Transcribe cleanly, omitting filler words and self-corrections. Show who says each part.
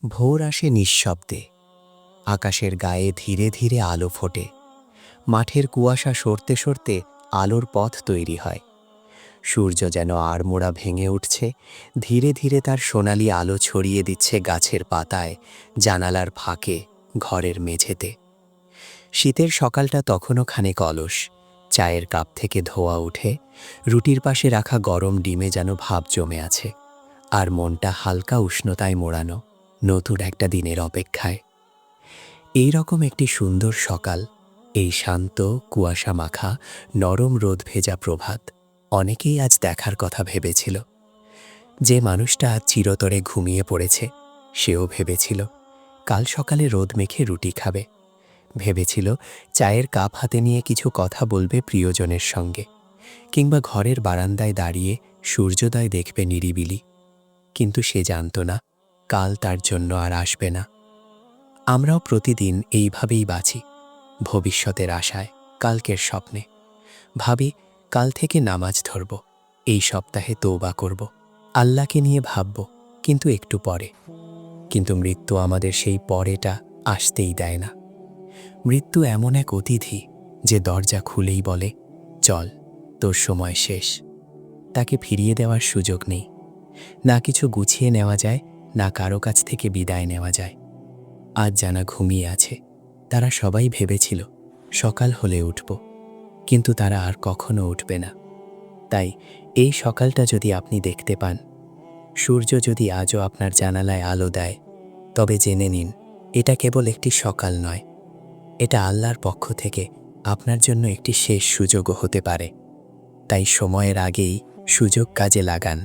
Speaker 1: ভোর আসে নিঃশব্দে, আকাশের গায়ে ধীরে ধীরে আলো ফোটে। মাঠের কুয়াশা সরতে সরতে আলোর পথ তৈরি হয়। সূর্য যেন আড়মোড়া ভেঙে উঠছে, ধীরে ধীরে তার সোনালি আলো ছড়িয়ে দিচ্ছে গাছের পাতায়, জানালার ফাঁকে, ঘরের মেঝেতে। শীতের সকালটা তখনও খানিক অলস। চায়ের কাপ থেকে ধোঁয়া উঠে, রুটির পাশে রাখা গরম ডিমে যেন ভাব জমে আছে, আর মনটা হালকা উষ্ণতায় মোড়ানো, নতুন একটা দিনের অপেক্ষায়। এই রকম একটি সুন্দর সকাল, এই শান্ত কুয়াশা মাখা নরম রোদ ভেজা প্রভাত অনেকেই আজ দেখার কথা ভেবেছিল। যে মানুষটা আজ চিরতরে ঘুমিয়ে পড়েছে, সেও ভেবেছিল কাল সকালে রোদ মেখে রুটি খাবে। ভেবেছিল চায়ের কাপ হাতে নিয়ে কিছু কথা বলবে প্রিয়জনের সঙ্গে, কিংবা ঘরের বারান্দায় দাঁড়িয়ে সূর্যোদয় দেখবে নিরিবিলি। কিন্তু সে জানত না, কাল তার জন্য আর আসবে না। আমরাও প্রতিদিন এইভাবেই বাঁচি, ভবিষ্যতের আশায়, কালকের স্বপ্নে। ভাবি কাল থেকে নামাজ ধরব, এই সপ্তাহে তওবা করব, আল্লাহকে নিয়ে ভাবব, কিন্তু একটু পরে। কিন্তু মৃত্যু আমাদের সেই পরেটা আসতেই দেয় না। মৃত্যু এমন এক অতিথি যে দরজা খুলেই বলে, চল, তোর সময় শেষ। তাকে ফিরিয়ে দেওয়ার সুযোগ নেই। না কিছু গুছিয়ে নেওয়া যায়, না কারো কাছ থেকে বিদায় নেওয়া যায়। আজ যারা ঘুমিয়ে আছে, তারা সবাই ভেবেছিল সকাল হলে উঠব, কিন্তু তারা আর কখনো উঠবে না। তাই এই সকালটা যদি আপনি দেখতে পান, সূর্য যদি আজও আপনার জানালায় আলো দেয়, তবে জেনে নিন এটা কেবল একটি সকাল নয়, এটা আল্লাহর পক্ষ থেকে আপনার জন্য একটি শেষ সুযোগও হতে পারে। তাই সময়ের আগেই সুযোগ কাজে লাগান।